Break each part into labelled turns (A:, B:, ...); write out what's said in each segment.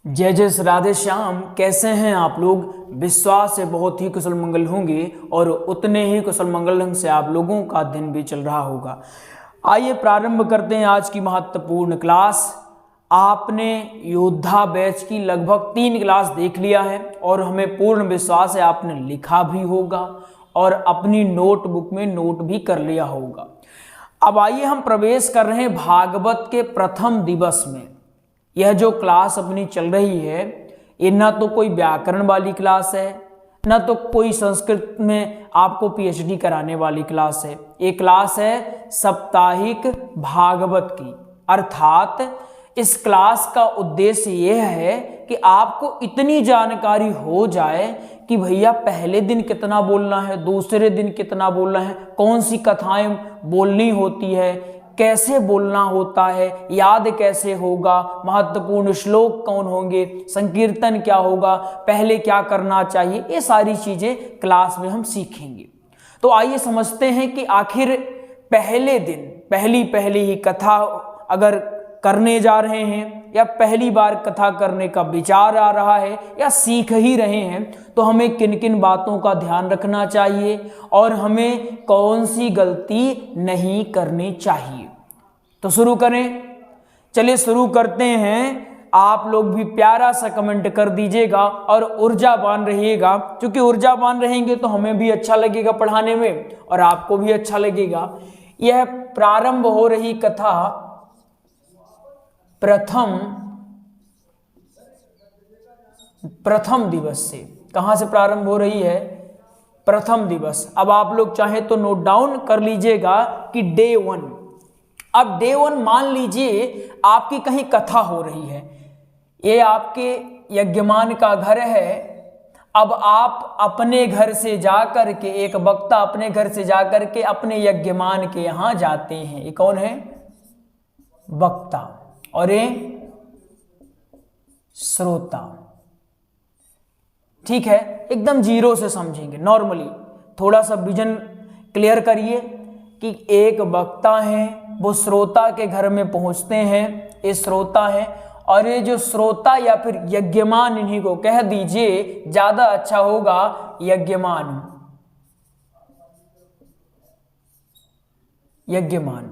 A: जय जय श्री राधे श्याम। कैसे हैं आप लोग? विश्वास है बहुत ही कुशल मंगल होंगे और उतने ही कुशल मंगल ढंग से आप लोगों का दिन भी चल रहा होगा। आइए प्रारंभ करते हैं आज की महत्वपूर्ण क्लास। आपने योद्धा बैच की लगभग 3 क्लास देख लिया है और हमें पूर्ण विश्वास है आपने लिखा भी होगा और अपनी नोटबुक में नोट भी कर लिया होगा। अब आइए हम प्रवेश कर रहे हैं भागवत के प्रथम दिवस में। यह जो क्लास अपनी चल रही है ये ना तो कोई व्याकरण वाली क्लास है, ना तो कोई संस्कृत में आपको पीएचडी कराने वाली क्लास है। ये क्लास है साप्ताहिक भागवत की। अर्थात इस क्लास का उद्देश्य यह है कि आपको इतनी जानकारी हो जाए कि भैया पहले दिन कितना बोलना है, दूसरे दिन कितना बोलना है, कौन सी कथाएं बोलनी होती है, कैसे बोलना होता है, याद कैसे होगा, महत्वपूर्ण श्लोक कौन होंगे, संकीर्तन क्या होगा, पहले क्या करना चाहिए, ये सारी चीजें क्लास में हम सीखेंगे। तो आइए समझते हैं कि आखिर पहले दिन पहली ही कथा अगर करने जा रहे हैं या पहली बार कथा करने का विचार आ रहा है या सीख ही रहे हैं तो हमें किन किन बातों का ध्यान रखना चाहिए और हमें कौन सी गलती नहीं करनी चाहिए। तो शुरू करें। चलिए शुरू करते हैं। आप लोग भी प्यारा सा कमेंट कर दीजिएगा और ऊर्जावान रहिएगा, क्योंकि ऊर्जावान रहेंगे तो हमें भी अच्छा लगेगा पढ़ाने में और आपको भी अच्छा लगेगा। यह प्रारंभ हो रही कथा प्रथम दिवस से। कहां से प्रारंभ हो रही है? प्रथम दिवस। अब आप लोग चाहे तो नोट डाउन कर लीजिएगा कि डे 1। अब डे 1 मान लीजिए आपकी कहीं कथा हो रही है, ये आपके यज्ञमान का घर है। अब आप अपने घर से जाकर के, एक वक्ता अपने घर से जाकर के अपने यज्ञमान के यहां जाते हैं। ये कौन है? वक्ता। और ये श्रोता। ठीक है, एकदम जीरो से समझेंगे नॉर्मली। थोड़ा सा विजन क्लियर करिए कि एक वक्ता है, वो श्रोता के घर में पहुंचते हैं। ये श्रोता है और ये जो श्रोता या फिर यज्ञमान, इन्हीं को कह दीजिए, ज्यादा अच्छा होगा यज्ञमान। यज्ञमान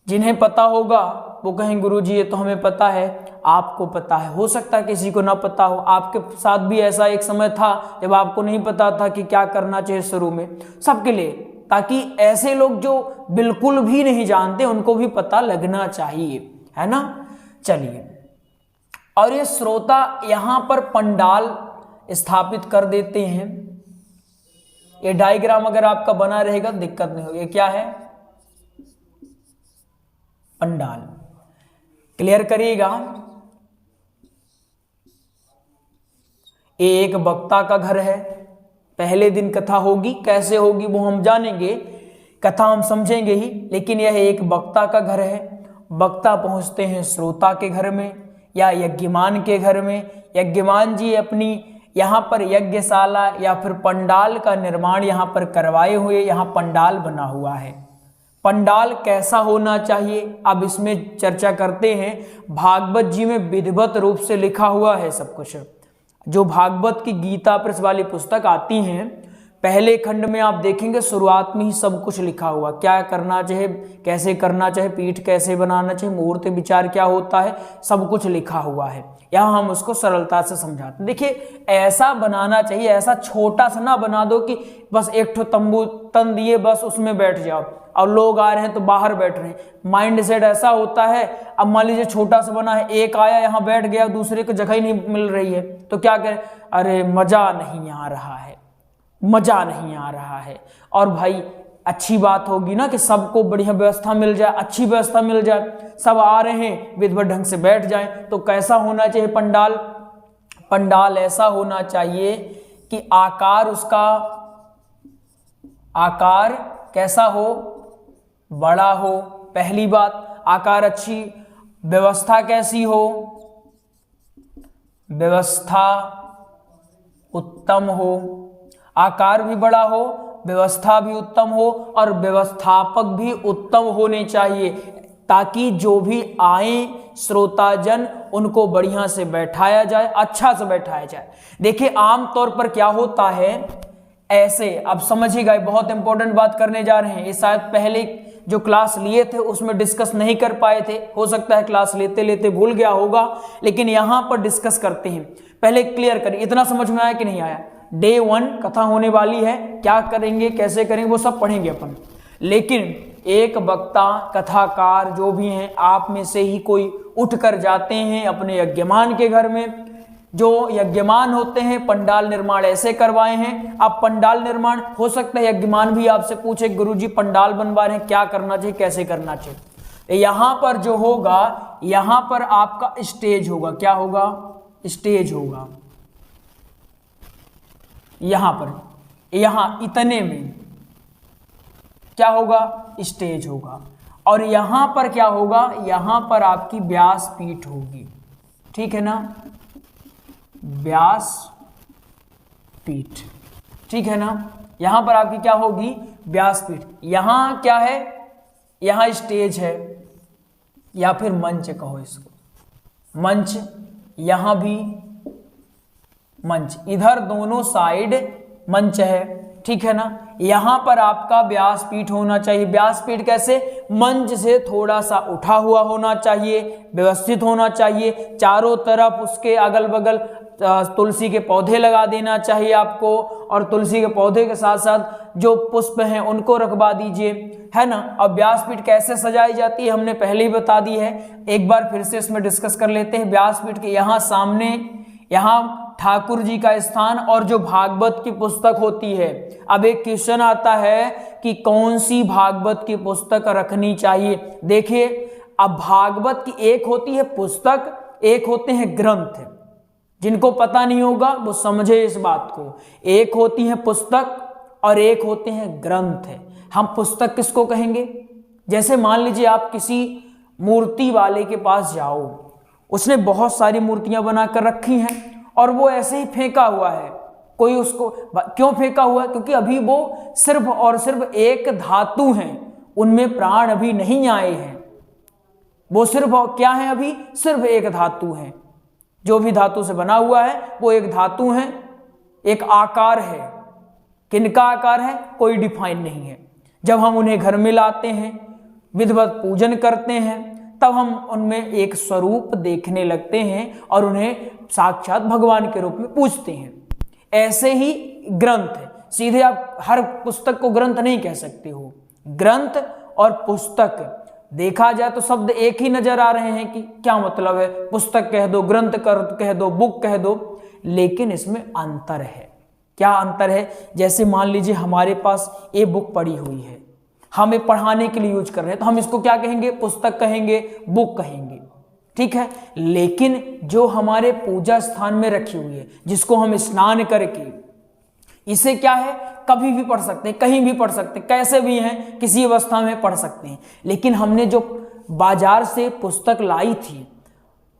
A: जिन्हें पता होगा वो कहें गुरुजी ये तो हमें पता है, आपको पता है। हो सकता है किसी को ना पता हो। आपके साथ भी ऐसा एक समय था जब आपको नहीं पता था कि क्या करना चाहिए शुरू में। सबके लिए, ताकि ऐसे लोग जो बिल्कुल भी नहीं जानते उनको भी पता लगना चाहिए, है ना। चलिए, और ये श्रोता यहां पर पंडाल स्थापित कर देते हैं। ये डायग्राम अगर आपका बना रहेगा दिक्कत नहीं होगी। क्या है? पंडाल। क्लियर करिएगा। एक वक्ता का घर है। पहले दिन कथा होगी, कैसे होगी वो हम जानेंगे, कथा हम समझेंगे ही, लेकिन यह एक वक्ता का घर है। वक्ता पहुंचते हैं श्रोता के घर में या यज्ञमान के घर में। यज्ञमान जी अपनी यहाँ पर यज्ञशाला या फिर पंडाल का निर्माण यहाँ पर करवाए हुए, यहाँ पंडाल बना हुआ है। पंडाल कैसा होना चाहिए अब इसमें चर्चा करते हैं। भागवत जी में विधिवत रूप से लिखा हुआ है सब कुछ। जो भागवत की गीता प्रेस वाली पुस्तक आती हैं, पहले खंड में आप देखेंगे शुरुआत में ही सब कुछ लिखा हुआ, क्या करना चाहिए, कैसे करना चाहिए, पीठ कैसे बनाना चाहिए, मुहूर्त विचार क्या होता है, सब कुछ लिखा हुआ है। यहाँ हम उसको सरलता से समझाते हैं। देखिए, ऐसा बनाना चाहिए, ऐसा छोटा सा ना बना दो कि बस एक ठो तंबू तन दिए बस उसमें बैठ जाओ और लोग आ रहे हैं तो बाहर बैठ रहे हैं। माइंड सेट ऐसा होता है। अब मान लीजिए छोटा सा बना है, एक आया यहाँ बैठ गया, दूसरे को जगह ही नहीं मिल रही है, तो क्या करें? अरे मजा नहीं आ रहा है, मजा नहीं आ रहा है। और भाई अच्छी बात होगी ना कि सबको बढ़िया व्यवस्था मिल जाए, अच्छी व्यवस्था मिल जाए, सब आ रहे हैं विधिवत ढंग से बैठ जाए। तो कैसा होना चाहिए पंडाल? पंडाल ऐसा होना चाहिए कि आकार, उसका आकार कैसा हो? बड़ा हो। पहली बात, आकार अच्छी। व्यवस्था कैसी हो? व्यवस्था उत्तम हो। आकार भी बड़ा हो, व्यवस्था भी उत्तम हो और व्यवस्थापक भी उत्तम होने चाहिए। ताकि जो भी आए श्रोताजन उनको बढ़िया से बैठाया जाए, अच्छा से बैठाया जाए। देखिए आमतौर पर क्या होता है, ऐसे अब समझिएगा, बहुत इंपॉर्टेंट बात करने जा रहे हैं। ये शायद पहले जो क्लास लिए थे उसमें डिस्कस नहीं कर पाए थे, हो सकता है क्लास लेते लेते भूल गया होगा, लेकिन यहां पर डिस्कस करते हैं। पहले क्लियर करें, इतना समझ में आया कि नहीं आया? डे 1 कथा होने वाली है, क्या करेंगे कैसे करेंगे वो सब पढ़ेंगे अपन। लेकिन एक वक्ता कथाकार जो भी हैं, आप में से ही कोई उठकर जाते हैं अपने यज्ञमान के घर में। जो यज्ञमान होते हैं पंडाल निर्माण ऐसे करवाए हैं। अब पंडाल निर्माण हो सकता है यज्ञमान भी आपसे पूछे गुरुजी पंडाल बनवा रहे हैं, क्या करना चाहिए कैसे करना चाहिए। यहां पर जो होगा, यहां पर आपका स्टेज होगा। क्या होगा? स्टेज होगा। यहां पर, यहां इतने में क्या होगा? स्टेज होगा। और यहां पर क्या होगा? यहां पर आपकी व्यास पीठ होगी, ठीक है ना? व्यास पीठ, ठीक है ना? यहां पर आपकी क्या होगी? व्यास पीठ। यहां क्या है? यहां स्टेज है या फिर मंच कहो इसको, मंच। यहां भी मंच, इधर दोनों साइड मंच है, ठीक है ना? यहां पर आपका व्यासपीठ होना चाहिए। व्यासपीठ कैसे? मंच से थोड़ा सा उठा हुआ होना चाहिए, व्यवस्थित होना चाहिए। चारों तरफ उसके अगल बगल तुलसी के पौधे लगा देना चाहिए आपको, और तुलसी के पौधे के साथ साथ जो पुष्प हैं उनको रखवा दीजिए, है ना? अब व्यासपीठ कैसे सजाई जाती है हमने पहले ही बता दी है, एक बार फिर से इसमें डिस्कस कर लेते हैं। व्यासपीठ के यहाँ सामने, यहाँ ठाकुर जी का स्थान और जो भागवत की पुस्तक होती है। अब एक क्वेश्चन आता है कि कौन सी भागवत की पुस्तक रखनी चाहिए। देखिए अब भागवत की एक होती है पुस्तक, एक होते हैं ग्रंथ। जिनको पता नहीं होगा वो समझे इस बात को। एक होती है पुस्तक और एक होते हैं ग्रंथ। हम पुस्तक किसको कहेंगे? जैसे मान लीजिए आप किसी मूर्ति वाले के पास जाओ, उसने बहुत सारी मूर्तियां बनाकर रखी हैं और वो ऐसे ही फेंका हुआ है। कोई उसको क्यों फेंका हुआ है? क्योंकि अभी वो सिर्फ और सिर्फ एक धातु हैं, उनमें प्राण अभी नहीं आए हैं। वो सिर्फ क्या है? अभी सिर्फ एक धातु है। जो भी धातु से बना हुआ है वो एक धातु है, एक आकार है। किनका आकार है? कोई डिफाइन नहीं है। जब हम उन्हें घर में लाते हैं, विधिवत पूजन करते हैं, तब हम उनमें एक स्वरूप देखने लगते हैं और उन्हें साक्षात भगवान के रूप में पूजते हैं। ऐसे ही ग्रंथ है। सीधे आप हर पुस्तक को ग्रंथ नहीं कह सकते हो। ग्रंथ और पुस्तक देखा जाए तो शब्द एक ही नजर आ रहे हैं कि क्या मतलब है, पुस्तक कह दो, ग्रंथ कह दो, बुक कह दो, लेकिन इसमें अंतर है। क्या अंतर है? जैसे मान लीजिए हमारे पास ये बुक पड़ी हुई है, हमें पढ़ाने के लिए यूज कर रहे हैं, तो हम इसको क्या कहेंगे? पुस्तक कहेंगे, बुक कहेंगे, ठीक है। लेकिन जो हमारे पूजा स्थान में रखी हुई है, जिसको हम स्नान करके, इसे क्या है? कभी भी पढ़ सकते हैं, कहीं भी पढ़ सकते हैं, कैसे भी हैं, किसी अवस्था में पढ़ सकते हैं। लेकिन हमने जो बाजार से पुस्तक लाई थी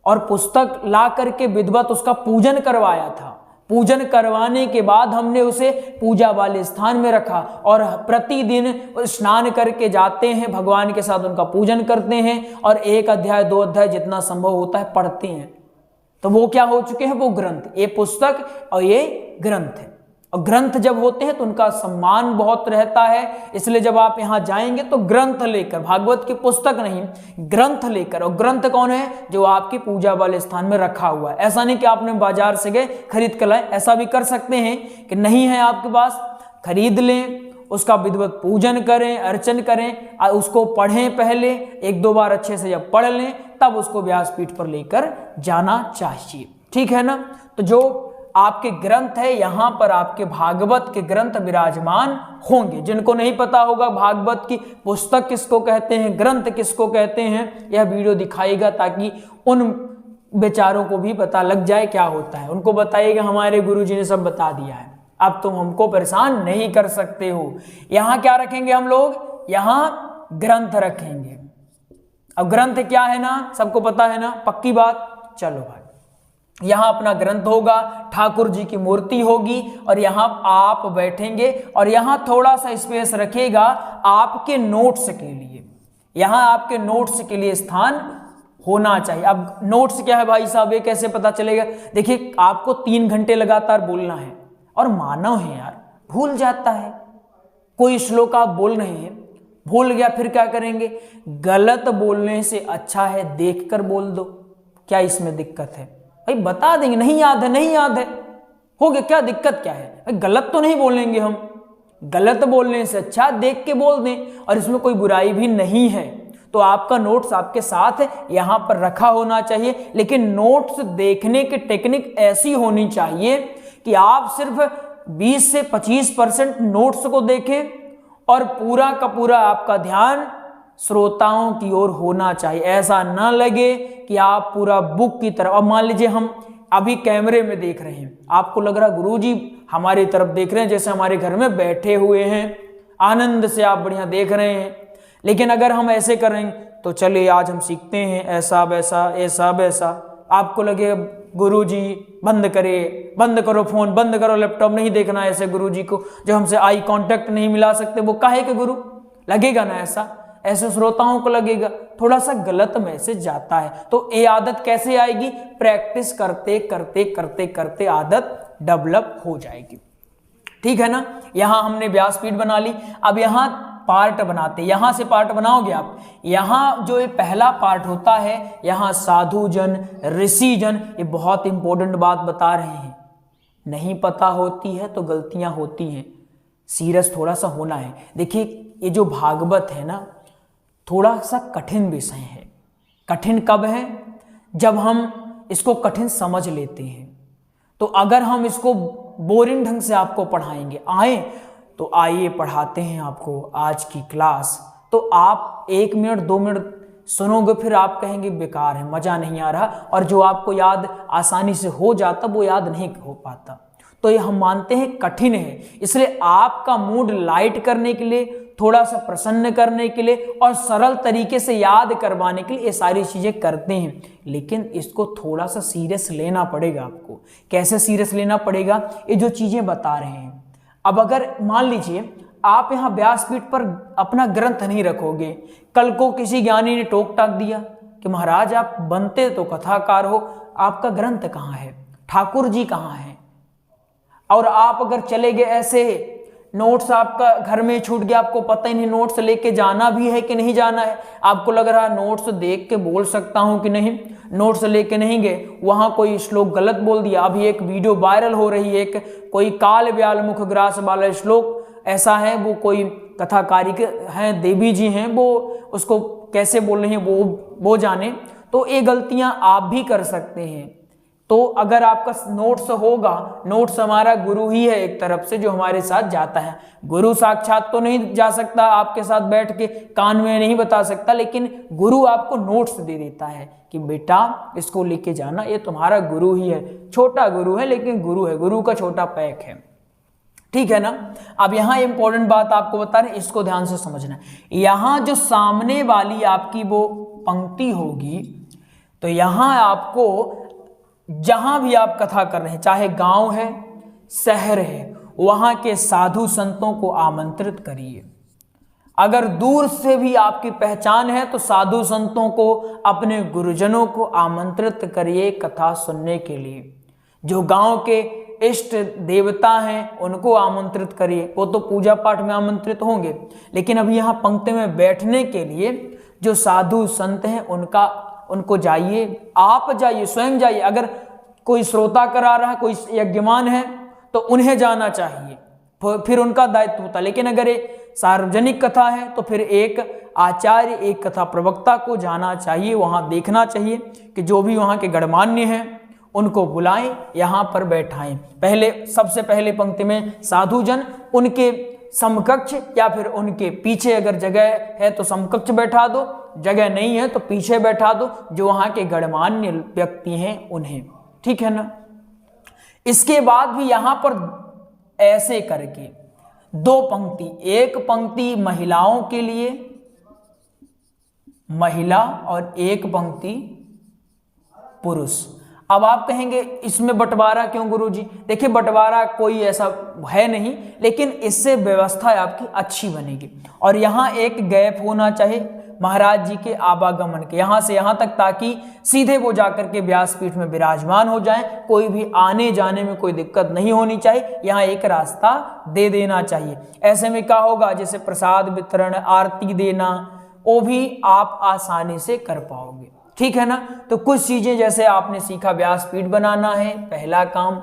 A: और पुस्तक ला करके विधिवत उसका पूजन करवाया था, पूजन करवाने के बाद हमने उसे पूजा वाले स्थान में रखा और प्रतिदिन स्नान करके जाते हैं, भगवान के साथ उनका पूजन करते हैं और 1 अध्याय 2 अध्याय जितना संभव होता है पढ़ते हैं, तो वो क्या हो चुके हैं? वो ग्रंथ। ये पुस्तक और ये ग्रंथ है। और ग्रंथ जब होते हैं तो उनका सम्मान बहुत रहता है, इसलिए जब आप यहाँ जाएंगे तो ग्रंथ लेकर, भागवत की पुस्तक नहीं, ग्रंथ लेकर। और ग्रंथ कौन है? जो आपकी पूजा वाले स्थान में रखा हुआ है। ऐसा नहीं कि आपने बाजार से गए खरीद कर लाए, ऐसा भी कर सकते हैं कि नहीं है आपके पास, खरीद लें, उसका विधिवत पूजन करें, अर्चन करें, उसको पढ़ें, पहले 1-2 बार अच्छे से जब पढ़ लें तब उसको व्यासपीठ पर लेकर जाना चाहिए, ठीक है ना। तो जो आपके ग्रंथ है, यहां पर आपके भागवत के ग्रंथ विराजमान होंगे। जिनको नहीं पता होगा भागवत की पुस्तक किसको कहते हैं, ग्रंथ किसको कहते हैं, यह वीडियो दिखाएगा ताकि उन बेचारों को भी पता लग जाए क्या होता है। उनको बताइएगा हमारे गुरुजी ने सब बता दिया है, अब तुम हमको परेशान नहीं कर सकते हो। यहां क्या रखेंगे हम लोग? यहां ग्रंथ रखेंगे। अब ग्रंथ क्या है ना, सबको पता है ना, पक्की बात। चलो भाई, यहां अपना ग्रंथ होगा, ठाकुर जी की मूर्ति होगी और यहां आप बैठेंगे और यहां थोड़ा सा स्पेस रखेगा आपके नोट्स के लिए। यहाँ आपके नोट्स के लिए स्थान होना चाहिए। अब नोट्स क्या है भाई साहब, ये कैसे पता चलेगा? देखिए आपको 3 घंटे लगातार बोलना है और मानव है यार, भूल जाता है। कोई श्लोक आप बोल रहे हैं, भूल गया, फिर क्या करेंगे? गलत बोलने से अच्छा है देखकर बोल दो। क्या इसमें दिक्कत है भाई? बता देंगे नहीं याद है, नहीं याद है, हो गया, क्या दिक्कत क्या है भाई? गलत तो नहीं बोलेंगे हम, गलत बोलने से अच्छा देख के बोल दें, और इसमें कोई बुराई भी नहीं है। तो आपका नोट्स आपके साथ यहाँ पर रखा होना चाहिए, लेकिन नोट्स देखने की टेक्निक ऐसी होनी चाहिए कि आप सिर्फ 20 से 25% नोट्स को देखें और पूरा का पूरा आपका ध्यान श्रोताओं की ओर होना चाहिए। ऐसा ना लगे कि आप पूरा बुक की तरफ, अब मान लीजिए हम अभी कैमरे में देख रहे हैं, आपको लग रहा गुरुजी हमारी तरफ देख रहे हैं, जैसे हमारे घर में बैठे हुए हैं, आनंद से आप बढ़िया देख रहे हैं। लेकिन अगर हम ऐसे करेंगे तो चलिए आज हम सीखते हैं ऐसा वैसा, ऐसा वैसा, आपको लगे गुरुजी बंद करो फोन, बंद करो लैपटॉप, नहीं देखना ऐसे गुरुजी को, जो हमसे आई कांटेक्ट नहीं मिला सकते, वो काहे के गुरु? लगेगा ना ऐसा, ऐसे श्रोताओं को लगेगा, थोड़ा सा गलत मैसेज जाता है। तो ये आदत कैसे आएगी? प्रैक्टिस करते करते करते करते आदत डेवलप हो जाएगी, ठीक है ना। यहां हमने व्यासपीठ बना ली, अब यहां पार्ट बनाते, यहां से पार्ट बनाओगे आप। यहां जो ये पहला पार्ट होता है, यहां साधु जन, ऋषि जन, ये बहुत इंपॉर्टेंट बात बता रहे हैं। नहीं पता होती है तो गलतियां होती हैं, सीरियस थोड़ा सा होना है। देखिए ये जो भागवत है ना, थोड़ा सा कठिन विषय है। कठिन कब है? जब हम इसको कठिन समझ लेते हैं। तो अगर हम इसको बोरिंग ढंग से आपको पढ़ाएंगे, आए तो आइए पढ़ाते हैं आपको आज की क्लास, तो आप 1 मिनट 2 मिनट सुनोगे, फिर आप कहेंगे बेकार है, मजा नहीं आ रहा, और जो आपको याद आसानी से हो जाता वो याद नहीं हो पाता। तो ये हम मानते हैं कठिन है, इसलिए आपका मूड लाइट करने के लिए, थोड़ा सा प्रसन्न करने के लिए और सरल तरीके से याद करवाने के लिए ये सारी चीजें करते हैं। लेकिन इसको थोड़ा सा सीरियस लेना पड़ेगा आपको। कैसे सीरियस लेना पड़ेगा? ये जो चीजें बता रहे हैं। अब अगर मान लीजिए आप यहाँ व्यासपीठ पर अपना ग्रंथ नहीं रखोगे, कल को किसी ज्ञानी ने टोक टाक दिया कि महाराज आप बनते तो कथाकार हो, आपका ग्रंथ कहाँ है, ठाकुर जी कहाँ है, और आप अगर चले गए ऐसे, नोट्स आपका घर में छूट गया, आपको पता ही नहीं नोट्स लेके जाना भी है कि नहीं जाना है, आपको लग रहा है नोट्स देख के बोल सकता हूं कि नहीं, नोट्स लेके नहीं गए, वहां कोई श्लोक गलत बोल दिया। अभी एक वीडियो वायरल हो रही है, एक कोई काल व्याल मुख ग्रास वाला श्लोक ऐसा है, वो कोई कथाकारी हैं, देवी जी हैं, वो उसको कैसे बोल रही हैं वो जाने। तो ये गलतियां आप भी कर सकते हैं। तो अगर आपका नोट्स होगा, नोट्स हमारा गुरु ही है एक तरफ से जो हमारे साथ जाता है। गुरु साक्षात तो नहीं जा सकता आपके साथ बैठ के, कान में नहीं बता सकता, लेकिन गुरु आपको नोट्स दे देता है कि बेटा इसको लेके जाना, ये तुम्हारा गुरु ही है। छोटा गुरु है लेकिन गुरु है, गुरु का छोटा पैक है, ठीक है ना। अब यहाँ इंपॉर्टेंट बात आपको बता रहे, इसको ध्यान से समझना। यहाँ जो सामने वाली आपकी वो पंक्ति होगी, तो यहाँ आपको जहां भी आप कथा कर रहे हैं, चाहे गांव है, शहर है, वहां के साधु संतों को आमंत्रित करिए। अगर दूर से भी आपकी पहचान है तो साधु संतों को, अपने गुरुजनों को आमंत्रित करिए कथा सुनने के लिए। जो गांव के इष्ट देवता हैं उनको आमंत्रित करिए, वो तो पूजा पाठ में आमंत्रित होंगे, लेकिन अभी यहाँ पंक्ति में बैठने के लिए जो साधु संत हैं उनको जाइए, आप जाइए, स्वयं जाइए। अगर कोई श्रोता करा रहा है, कोई यज्ञमान है तो उन्हें जाना चाहिए, फिर उनका दायित्व होता है। लेकिन अगर ये सार्वजनिक कथा है तो फिर एक आचार्य, एक कथा प्रवक्ता को जाना चाहिए, वहां देखना चाहिए कि जो भी वहां के गणमान्य हैं उनको बुलाएं, यहाँ पर बैठाएं। पहले सबसे पहले पंक्ति में साधु जन, उनके समकक्ष या फिर उनके पीछे अगर जगह है तो समकक्ष बैठा दो, जगह नहीं है तो पीछे बैठा दो, जो वहां के गणमान्य व्यक्ति हैं उन्हें, ठीक है ना। इसके बाद भी यहां पर ऐसे करके 2 पंक्ति, एक पंक्ति महिलाओं के लिए, महिला, और एक पंक्ति पुरुष। अब आप कहेंगे इसमें बंटवारा क्यों गुरुजी? देखिए बंटवारा कोई ऐसा है नहीं, लेकिन इससे व्यवस्था आपकी अच्छी बनेगी। और यहाँ एक गैप होना चाहिए, महाराज जी के आवागमन के, यहां से यहां तक, ताकि सीधे वो जाकर के व्यासपीठ में विराजमान हो जाएं, कोई भी आने जाने में कोई दिक्कत नहीं होनी चाहिए, यहाँ एक रास्ता दे देना चाहिए। ऐसे में क्या होगा, जैसे प्रसाद वितरण, आरती देना, वो भी आप आसानी से कर पाओगे, ठीक है ना। तो कुछ चीजें जैसे आपने सीखा, व्यासपीठ बनाना है पहला काम,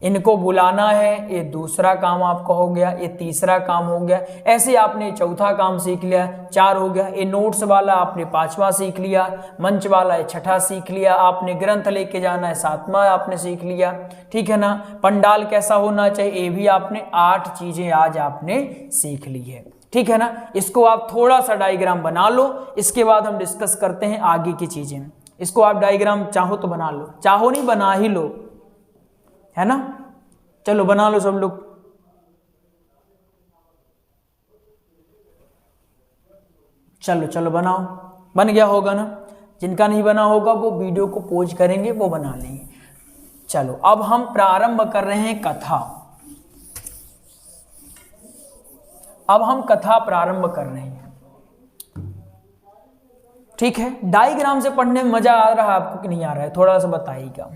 A: इनको बुलाना है ये दूसरा काम आपका हो गया, ये तीसरा काम हो गया, ऐसे आपने चौथा काम सीख लिया, 4 हो गया। ये नोट्स वाला आपने 5वां सीख लिया, मंच वाला ये 6ठा सीख लिया, आपने ग्रंथ लेके जाना है 7वां आपने सीख लिया, ठीक है ना। पंडाल कैसा होना चाहिए ये भी आपने 8 चीजें आज आपने सीख ली है, ठीक है ना। इसको आप थोड़ा सा डायग्राम बना लो, इसके बाद हम डिस्कस करते हैं आगे की चीजें। इसको आप डायग्राम चाहो तो बना लो, चाहो नहीं बना ही लो, है ना। चलो बना लो सब लोग। चलो चलो बनाओ, बन गया होगा ना। जिनका नहीं बना होगा वो वीडियो को पॉज करेंगे, वो बना लेंगे। चलो अब हम प्रारंभ कर रहे हैं कथा। अब हम कथा प्रारंभ कर रहे हैं, ठीक है। डायग्राम से पढ़ने में मजा आ रहा है आपको कि नहीं आ रहा है, थोड़ा सा बताइएगा।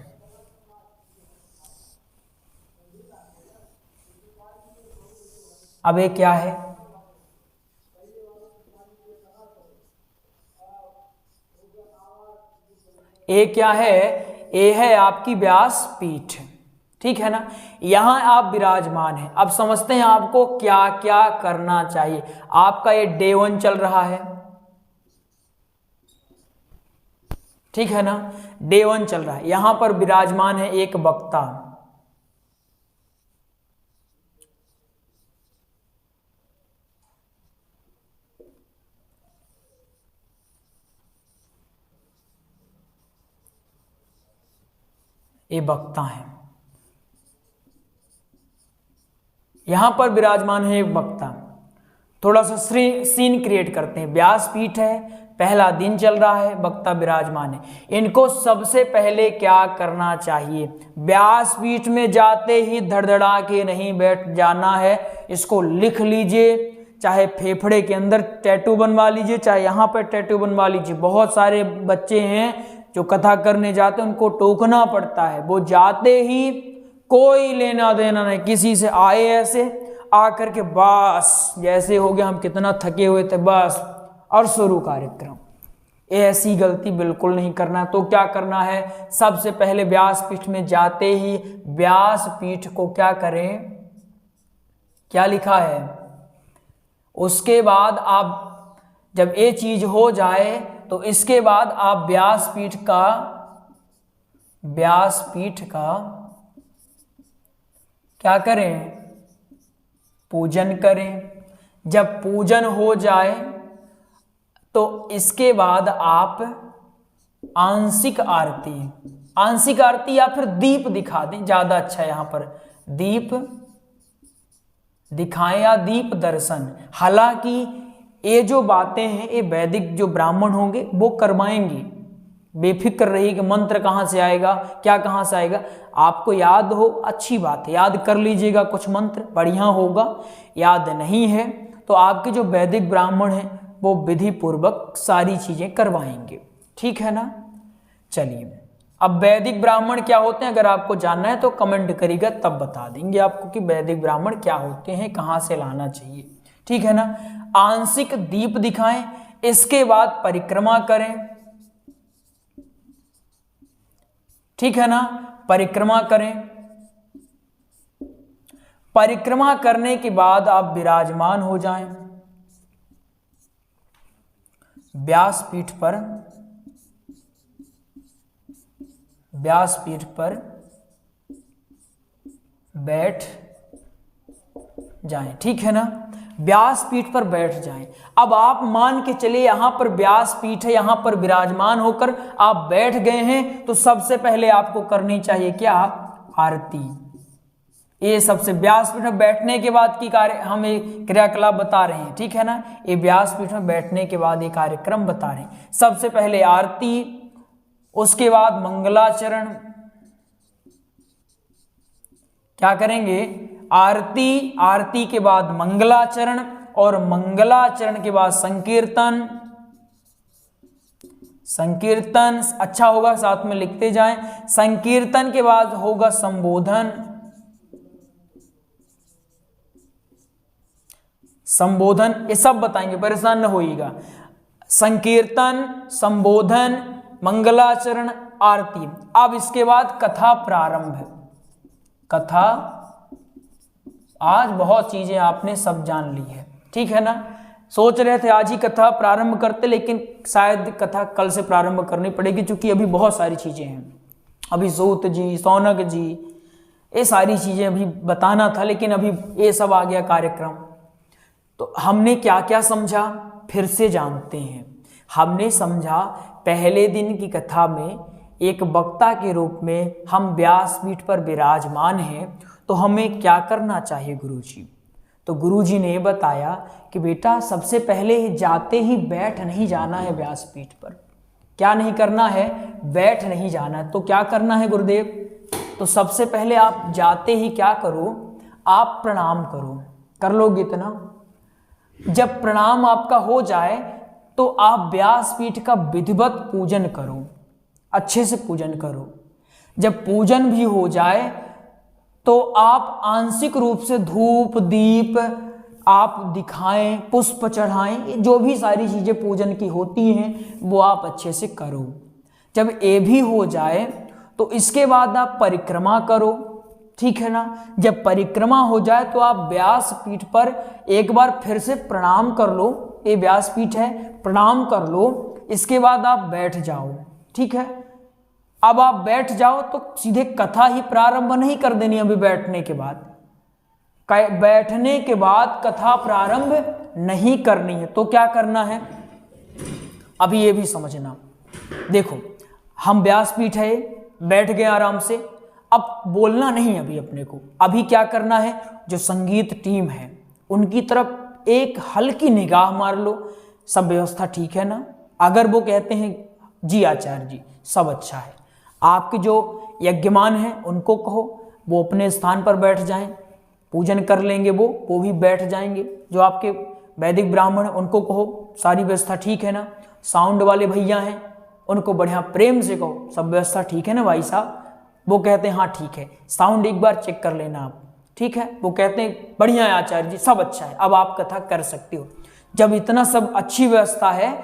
A: अब ये क्या है, ये क्या है, ये है आपकी व्यासपीठ, ठीक है ना। यहां आप विराजमान हैं। अब समझते हैं आपको क्या क्या करना चाहिए। आपका ये डे 1 चल रहा है, ठीक है ना, डे 1 चल रहा है। यहां पर विराजमान है एक वक्ता, ये वक्ता है, यहां पर विराजमान है एक वक्ता। थोड़ा सा सीन क्रिएट करते हैं। व्यासपीठ है, पहला दिन चल रहा है, वक्ता विराजमान है। इनको सबसे पहले क्या करना चाहिए, व्यासपीठ में जाते ही धड़धड़ा के नहीं बैठ जाना है। इसको लिख लीजिए, चाहे फेफड़े के अंदर टैटू बनवा लीजिए, चाहे यहाँ पर टैटू बनवा लीजिए। बहुत सारे बच्चे हैं जो कथा करने जाते हैं, उनको टोकना पड़ता है। वो जाते ही कोई लेना देना नहीं किसी से, आए ऐसे आकर के बस जैसे हो गया, हम कितना थके हुए थे बस, और शुरू कार्यक्रम। ऐसी गलती बिल्कुल नहीं करना। तो क्या करना है, सबसे पहले व्यासपीठ में जाते ही व्यासपीठ को क्या करें, क्या लिखा है, उसके बाद आप जब ये चीज हो जाए तो इसके बाद आप व्यासपीठ का क्या करें, पूजन करें। जब पूजन हो जाए तो इसके बाद आप आंशिक आरती या फिर दीप दिखा दें, ज्यादा अच्छा है। यहां पर दीप दिखाएं या दीप दर्शन। हालांकि ये जो बातें हैं ये वैदिक जो ब्राह्मण होंगे वो करवाएंगे, बेफिक्र रहिए कि मंत्र कहाँ से आएगा, क्या कहाँ से आएगा। आपको याद हो अच्छी बात है, याद कर लीजिएगा कुछ मंत्र, बढ़िया होगा। याद नहीं है तो आपके जो वैदिक ब्राह्मण हैं वो विधि पूर्वक सारी चीजें करवाएंगे, ठीक है ना। चलिए अब वैदिक ब्राह्मण क्या होते हैं, अगर आपको जानना है तो कमेंट करिएगा, तब बता देंगे आपको कि वैदिक ब्राह्मण क्या होते हैं, कहाँ से लाना चाहिए, ठीक है ना। आंशिक दीप दिखाएं, इसके बाद परिक्रमा करें, ठीक है ना। परिक्रमा करें, परिक्रमा करने के बाद आप विराजमान हो जाएं व्यासपीठ पर, व्यासपीठ पर बैठ जाएं, ठीक है ना। व्यासपीठ पर बैठ जाएं। अब आप मान के चले यहां पर व्यासपीठ है, यहां पर विराजमान होकर आप बैठ गए हैं, तो सबसे पहले आपको करनी चाहिए क्या, आरती। ये सबसे व्यासपीठ में बैठने के बाद की कार्य हम क्रियाकलाप बता रहे हैं, ठीक है ना। ये व्यासपीठ में बैठने के बाद ये कार्यक्रम बता रहे हैं। सबसे पहले आरती, उसके बाद मंगलाचरण। क्या करेंगे, आरती, आरती के बाद मंगलाचरण, और मंगलाचरण के बाद संकीर्तन, संकीर्तन अच्छा होगा, साथ में लिखते जाएं। संकीर्तन के बाद होगा संबोधन। संबोधन ये सब बताएंगे, परेशान न होइएगा। संकीर्तन, संबोधन, मंगलाचरण, आरती। अब इसके बाद कथा प्रारंभ है। कथा, आज बहुत चीजें आपने सब जान ली है, ठीक है ना। सोच रहे थे आज ही कथा प्रारंभ करते, लेकिन शायद कथा कल से प्रारंभ करनी पड़ेगी, क्योंकि अभी बहुत सारी चीजें हैं। अभी सूत जी, सौनक जी, ये सारी चीजें अभी बताना था, लेकिन अभी ये सब आ गया कार्यक्रम। तो हमने क्या क्या समझा फिर से जानते हैं। हमने समझा पहले दिन की कथा में एक वक्ता के रूप में हम व्यासपीठ पर विराजमान हैं, तो हमें क्या करना चाहिए गुरुजी। तो गुरुजी ने बताया कि बेटा सबसे पहले जाते ही बैठ नहीं जाना है व्यासपीठ पर। क्या नहीं करना है? बैठ नहीं जाना है। तो क्या करना है गुरुदेव? तो सबसे पहले आप जाते ही क्या करो, आप प्रणाम करो। कर लोगे इतना? जब प्रणाम आपका हो जाए तो आप व्यासपीठ का विधिवत पूजन करो, अच्छे से पूजन करो। जब पूजन भी हो जाए तो आप आंशिक रूप से धूप दीप आप दिखाएं, पुष्प चढ़ाएं, जो भी सारी चीज़ें पूजन की होती हैं वो आप अच्छे से करो। जब ये भी हो जाए तो इसके बाद आप परिक्रमा करो, ठीक है ना। जब परिक्रमा हो जाए तो आप व्यासपीठ पर एक बार फिर से प्रणाम कर लो, ये व्यासपीठ है, प्रणाम कर लो। इसके बाद आप बैठ जाओ, ठीक है। अब आप बैठ जाओ तो सीधे कथा ही प्रारंभ नहीं कर देनी अभी बैठने के बाद। बैठने के बाद कथा प्रारंभ नहीं करनी है। तो क्या करना है अभी ये भी समझना। देखो हम व्यासपीठ है, बैठ गए आराम से, अब बोलना नहीं अभी अपने को। अभी क्या करना है, जो संगीत टीम है उनकी तरफ एक हल्की निगाह मार लो, सब व्यवस्था ठीक है ना। अगर वो कहते हैं जी आचार्य जी सब अच्छा है, आपके जो यज्ञमान हैं उनको कहो वो अपने स्थान पर बैठ जाएं, पूजन कर लेंगे, वो भी बैठ जाएंगे। जो आपके वैदिक ब्राह्मण हैं उनको कहो सारी व्यवस्था ठीक है ना। साउंड वाले भैया हैं उनको बढ़िया प्रेम से कहो सब व्यवस्था ठीक है ना भाई साहब। वो कहते हैं हाँ ठीक है, साउंड एक बार चेक कर लेना आप, ठीक है। वो कहते हैं बढ़िया है आचार्य जी सब अच्छा है, अब आप कथा कर सकते हो। जब इतना सब अच्छी व्यवस्था है,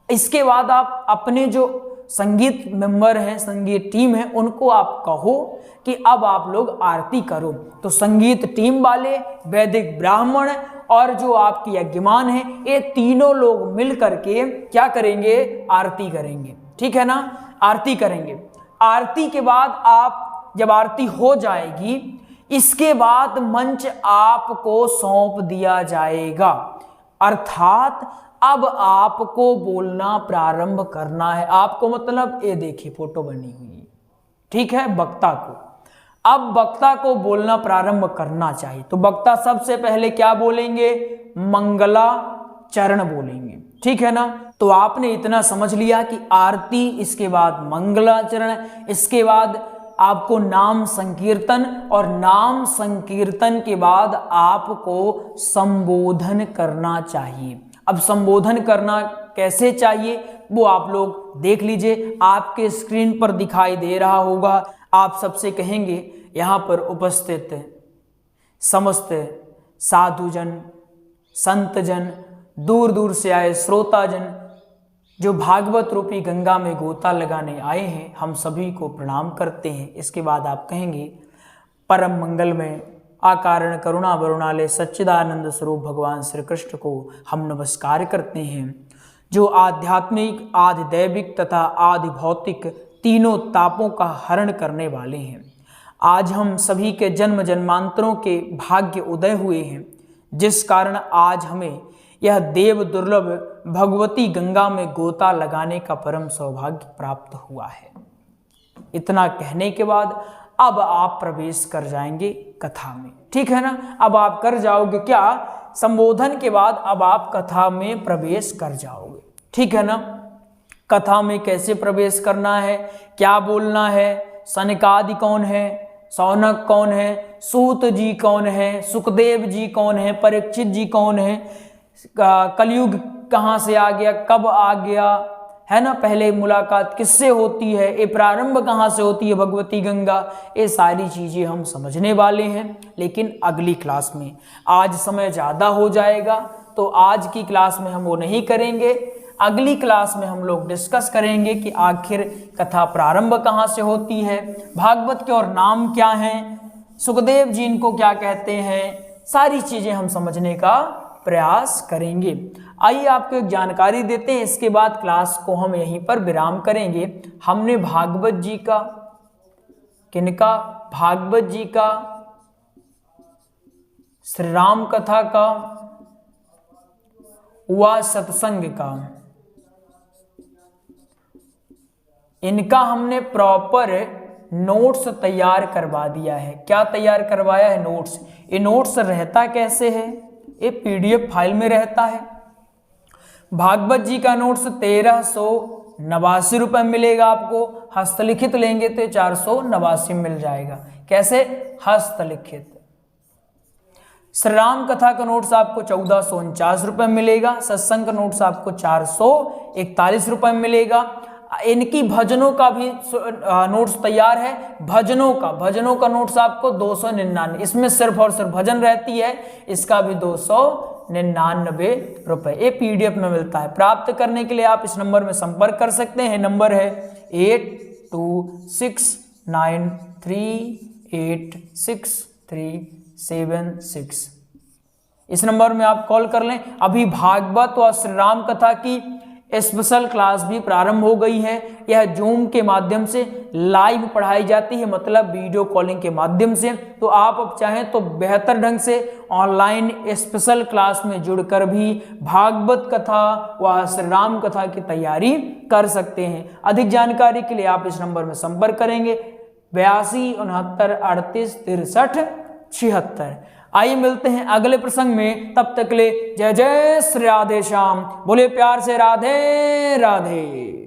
A: इसके बाद आप अपने जो संगीत मेंबर हैं, संगीत टीम है, उनको आप कहो कि अब आप लोग आरती करो। तो संगीत टीम वाले, वैदिक ब्राह्मण और जो आपके यज्ञमान हैं, ये तीनों लोग मिल करके क्या करेंगे, आरती करेंगे, ठीक है ना। आरती करेंगे। आरती के बाद आप जब आरती हो जाएगी, इसके बाद मंच आपको सौंप दिया जाएगा, अर्थात अब आपको बोलना प्रारंभ करना है। आपको मतलब ये देखिए फोटो बनी हुई है, ठीक है, वक्ता को। अब वक्ता को बोलना प्रारंभ करना चाहिए। तो वक्ता सबसे पहले क्या बोलेंगे, मंगलाचरण बोलेंगे, ठीक है ना। तो आपने इतना समझ लिया कि आरती, इसके बाद मंगलाचरण, इसके बाद आपको नाम संकीर्तन, और नाम संकीर्तन के बाद आपको संबोधन करना चाहिए। अब संबोधन करना कैसे चाहिए वो आप लोग देख लीजिए, आपके स्क्रीन पर दिखाई दे रहा होगा। आप सबसे कहेंगे यहाँ पर उपस्थित समस्त साधुजन, संतजन, दूर दूर से आए श्रोताजन, जो भागवत रूपी गंगा में गोता लगाने आए हैं, हम सभी को प्रणाम करते हैं। इसके बाद आप कहेंगे परम मंगल में आकारण करुणा वरुणालय सच्चिदानंद स्वरूप भगवान श्री कृष्ण को हम नमस्कार करते हैं, जो आध्यात्मिक, आदि दैविक तथा आदि भौतिक तीनों तापों का हरण करने वाले हैं। आज हम सभी के जन्म जन्मांतरों के भाग्य उदय हुए हैं, जिस कारण आज हमें यह देव दुर्लभ भगवती गंगा में गोता लगाने का परम सौभाग्य प्राप्त हुआ है। इतना कहने के बाद अब आप प्रवेश कर जाएंगे कथा में, ठीक है ना। अब आप कर जाओगे क्या, संबोधन के बाद अब आप कथा में प्रवेश कर जाओगे, ठीक है ना। कथा में कैसे प्रवेश करना है, क्या बोलना है, सनकादि कौन है, सौनक कौन है, सूत जी कौन है, सुखदेव जी कौन है, परीक्षित जी कौन है, कलयुग कहाँ से आ गया, कब आ गया, है ना, पहले मुलाकात किससे होती है, ये प्रारंभ कहाँ से होती है भगवती गंगा, ये सारी चीज़ें हम समझने वाले हैं, लेकिन अगली क्लास में। आज समय ज़्यादा हो जाएगा तो आज की क्लास में हम वो नहीं करेंगे। अगली क्लास में हम लोग डिस्कस करेंगे कि आखिर कथा प्रारंभ कहाँ से होती है, भागवत के और नाम क्या हैं, सुखदेव जी इनको क्या कहते हैं, सारी चीज़ें हम समझने का प्रयास करेंगे। आइए आपको एक जानकारी देते हैं, इसके बाद क्लास को हम यहीं पर विराम करेंगे। हमने भागवत जी का, किनका, भागवत जी का, श्री राम कथा का व सत्संग का, इनका हमने प्रॉपर नोट्स तैयार करवा दिया है। क्या तैयार करवाया है? नोट्स। ये नोट्स रहता कैसे है? ये PDF फाइल में रहता है। भागवत जी का नोट्स 1389 रुपये मिलेगा आपको, हस्तलिखित लेंगे तो 489 मिल जाएगा। कैसे? हस्तलिखित। श्री राम कथा का नोट्स आपको 1449 रुपये मिलेगा, सत्संग का नोट्स आपको 441 रुपये मिलेगा। इनकी भजनों का भी नोट्स तैयार है, भजनों का नोट्स आपको 299, इसमें सिर्फ और सिर्फ भजन रहती है, इसका भी 299 रुपये, ये PDF में मिलता है। प्राप्त करने के लिए आप इस नंबर में संपर्क कर सकते हैं। नंबर है 8269386376। इस नंबर में आप कॉल कर लें। अभी भागवत और श्री राम कथा की स्पेशल क्लास भी प्रारंभ हो गई है। यह जूम के माध्यम से लाइव पढ़ाई जाती है, मतलब वीडियो कॉलिंग के माध्यम से। तो आप अब चाहें तो बेहतर ढंग से ऑनलाइन स्पेशल क्लास में जुड़कर भी भागवत कथा व श्री राम कथा की तैयारी कर सकते हैं। अधिक जानकारी के लिए आप इस नंबर में संपर्क करेंगे 82 69 38 63 76। आइए मिलते हैं अगले प्रसंग में, तब तक के लिए जय जय श्री राधे श्याम। बोले प्यार से राधे राधे।